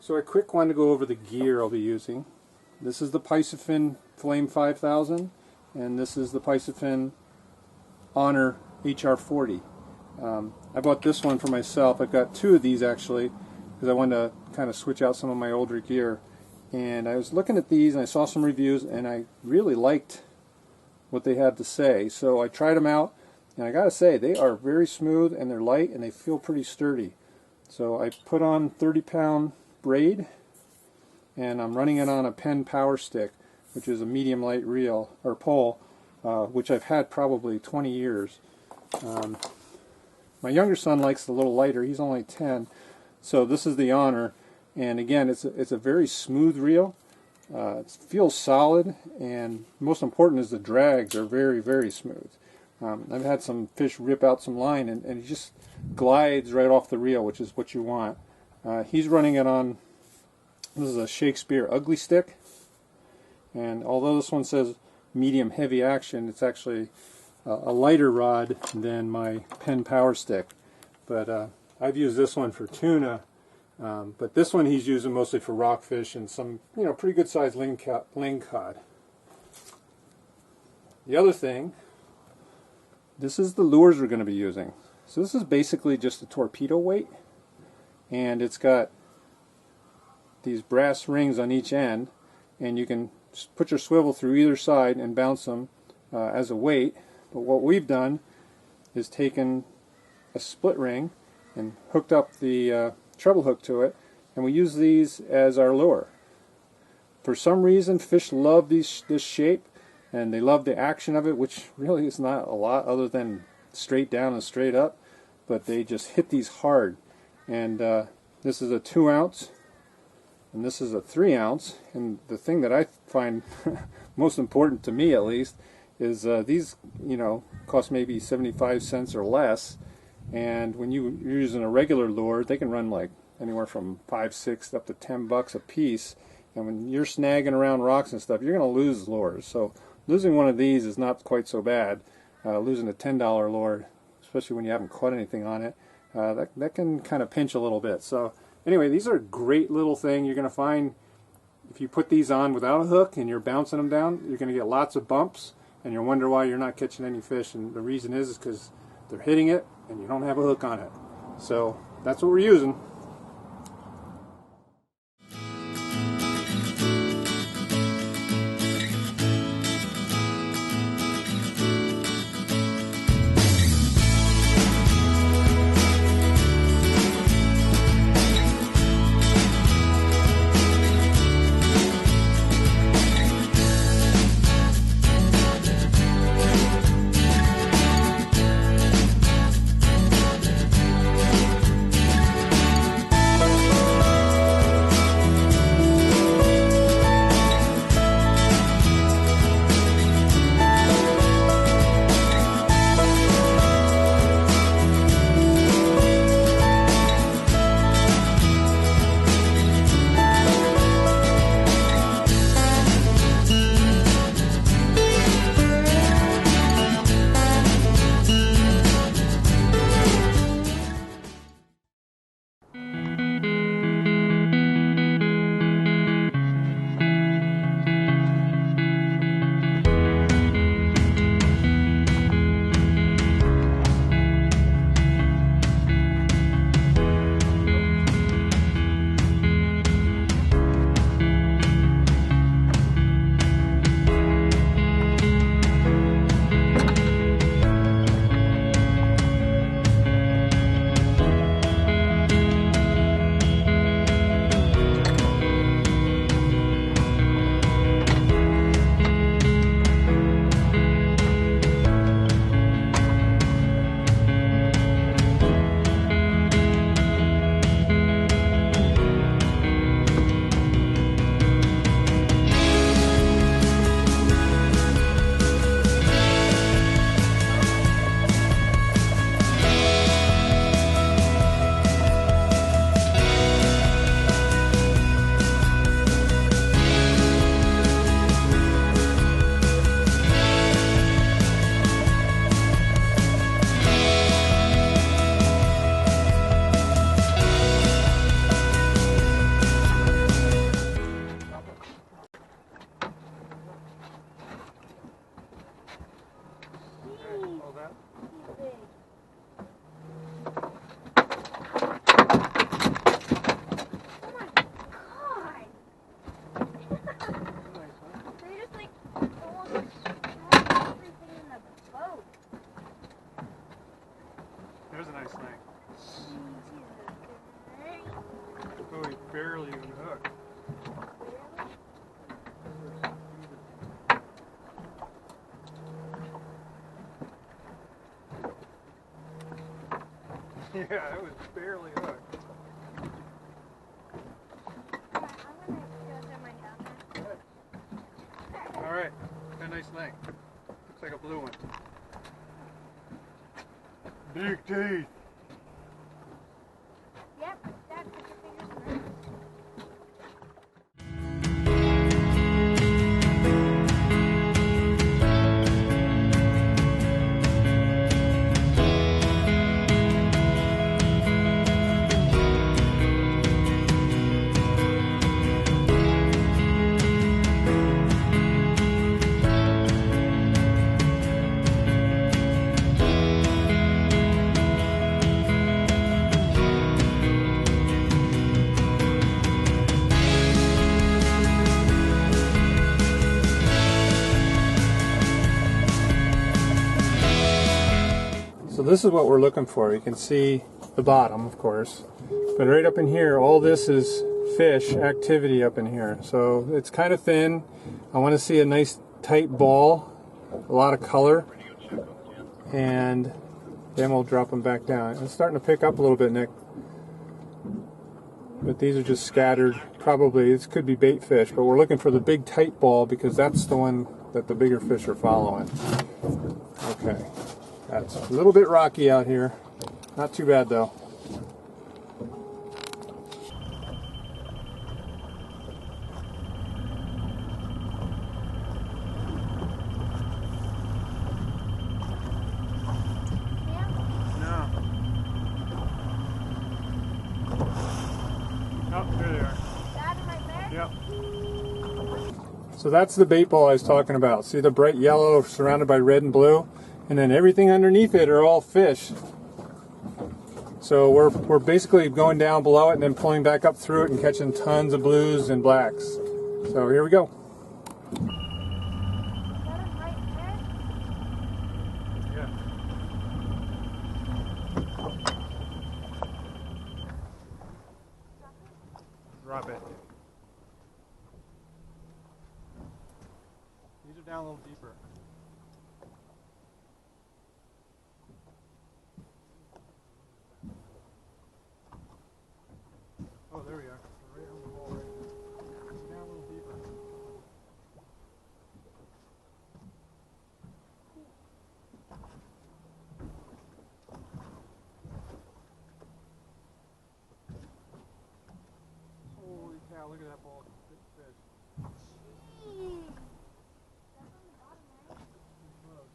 So a quick one to go over the gear I'll be using. This is the Piscifin Flame 5000, and this is the Piscifin Honor HR40. I bought this one for myself. I've got two of these actually, because I wanted to kind of switch out some of my older gear. And I was looking at these and I saw some reviews and I really liked what they had to say. So I tried them out, and I gotta say they are very smooth and they're light and they feel pretty sturdy. So I put on 30-pound braid, and I'm running it on a Penn Power Stick, which is a medium light reel or pole, which I've had probably 20 years. My younger son likes the little lighter. He's only 10, so this is the Honor, and again, it's a very smooth reel. It feels solid, and most important is the drags are very, very smooth. I've had some fish rip out some line, and it just glides right off the reel, which is what you want. He's running it on, this is a Shakespeare Ugly Stick, and although this one says medium heavy action, it's actually a lighter rod than my Penn Power Stick. But I've used this one for tuna, but this one he's using mostly for rockfish and some, pretty good sized ling cod. The other thing, this is the lures we're going to be using. So this is basically just a torpedo weight, and it's got these brass rings on each end, and you can put your swivel through either side and bounce them as a weight. But what we've done is taken a split ring and hooked up the treble hook to it, and we use these as our lure. For some reason, fish love this shape, and they love the action of it, which really is not a lot other than straight down and straight up, but they just hit these hard. And this is a 2 ounce, and this is a 3 ounce, and the thing that I find most important to me, at least, is these, cost maybe 75 cents or less, and when you're using a regular lure, they can run like anywhere from 5, 6 up to $10 a piece, and when you're snagging around rocks and stuff, you're going to lose lures. So losing one of these is not quite so bad. Losing a $10 lure, especially when you haven't caught anything on it, that can kind of pinch a little bit. So anyway, these are a great little thing. You're going to find if you put these on without a hook and you're bouncing them down, you're going to get lots of bumps, and you'll wonder why you're not catching any fish. And the reason is because they're hitting it and you don't have a hook on it. So that's what we're using. that? He's big. Oh my god! Nice, huh? They just like almost destroyed everything in the boat. There's a nice thing. Jesus. Oh, he barely even hooked. Yeah, it was barely hooked. I'm gonna go throw mine down there. Alright, got a nice thing. Looks like a blue one. Big teeth! Yep, Dad, put your fingers in there. So this is what we're looking for. You can see the bottom, of course, but right up in here, all this is fish activity up in here. So it's kind of thin. I want to see a nice tight ball, a lot of color, and then we'll drop them back down. It's starting to pick up a little bit, Nick, but these are just scattered. Probably this could be bait fish, but we're looking for the big tight ball because that's the one that the bigger fish are following. Okay. That's a little bit rocky out here. Not too bad though. No. Oh, there they are. Dad, right there? Yep. So that's the bait ball I was talking about. See the bright yellow surrounded by red and blue? And then everything underneath it are all fish. So we're basically going down below it and then pulling back up through it and catching tons of blues and blacks. So here we go. Is that him right there? Yeah. Drop it. These are down a little deeper. Oh, there we are. Right on the wall right there. Down a little deeper. Holy cow, look at that ball of fish. Jeez. That's on the bottom, right? Too close.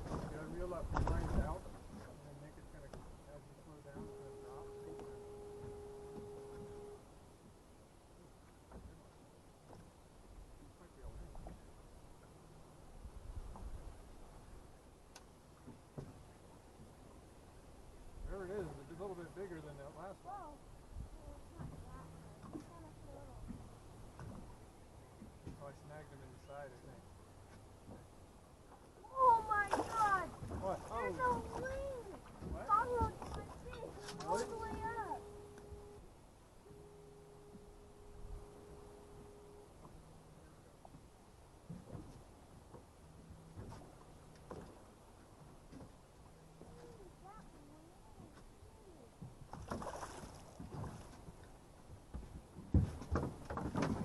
You gotta reel up the lines out and then make it kind of, as you slow down, kind of drop. There it is. It's a little bit bigger than that last one. Whoa. Well, it's not that. It's kind of little. Oh, I snagged him in the side, I think. Oh my god! What? There's a wing! What? Followed my fish all the way up.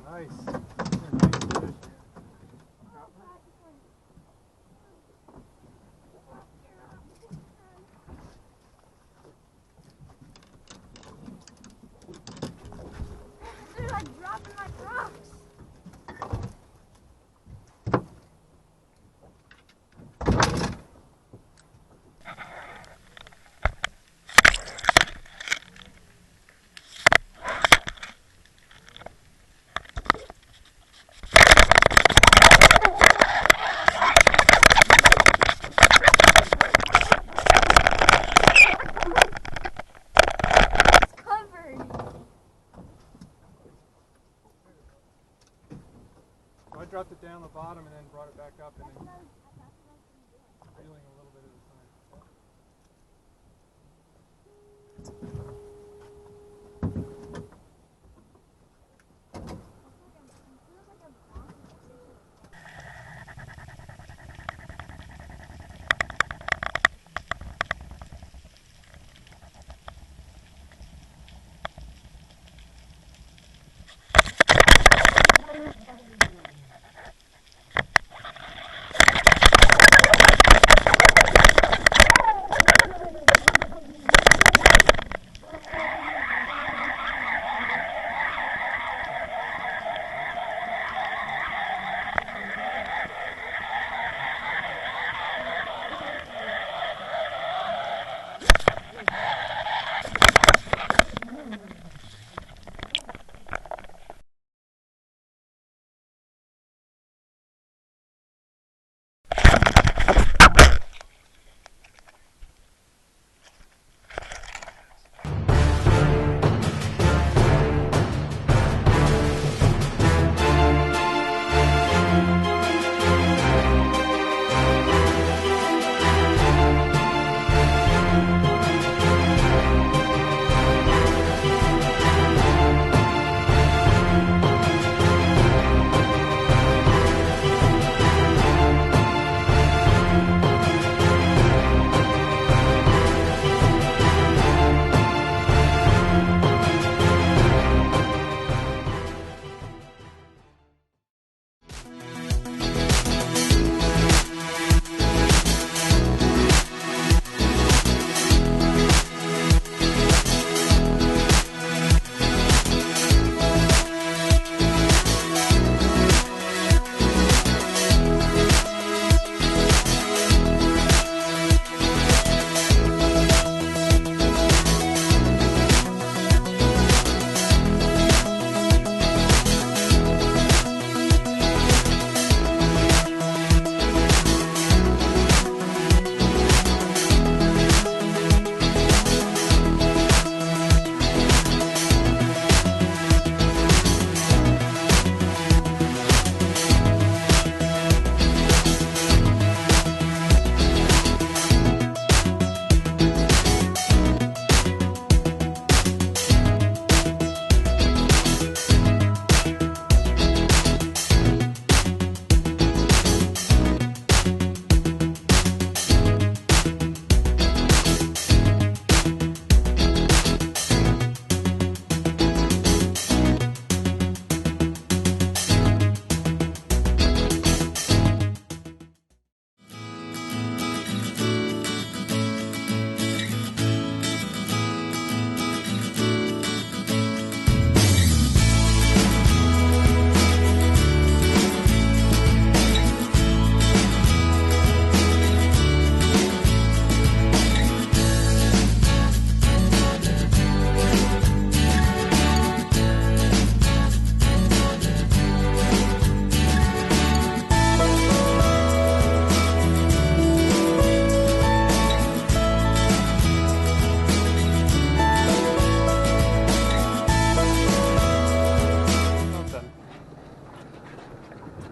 Nice. Nice fish. They're like dropping like rocks. up and then reeling a little bit at a time.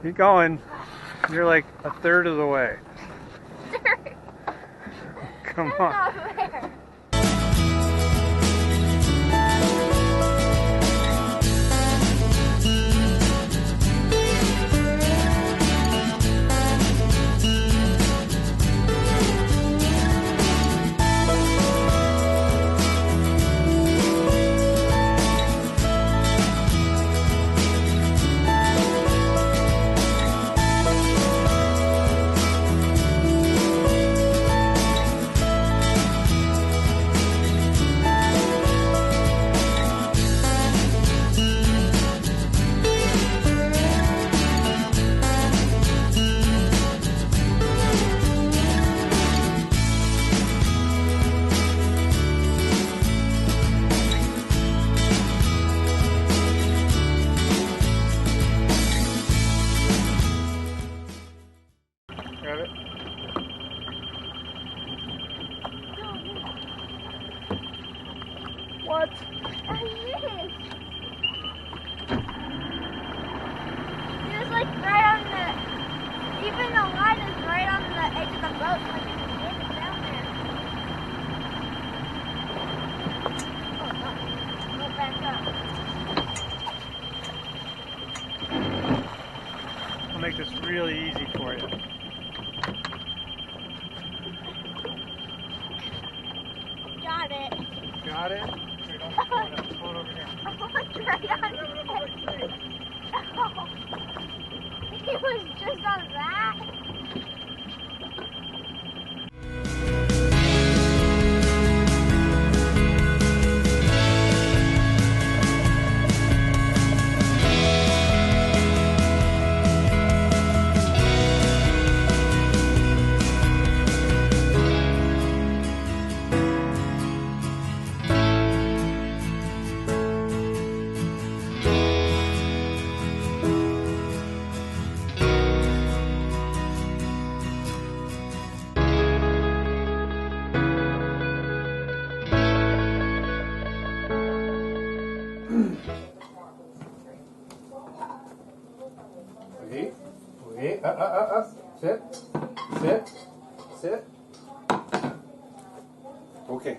Keep going. You're like a third of the way. Come on. Not fair. Grab it. What? I did. He was like right on the, even line is right on the edge of the boat, so I can get it down there. Oh no, go back up. I'll make this really easy for you. Got it. Got it? Here, don't pull it up. Pull it over here. Oh, it's right on the edge. Oh, he was just on that. Wait, up. Sit. Okay.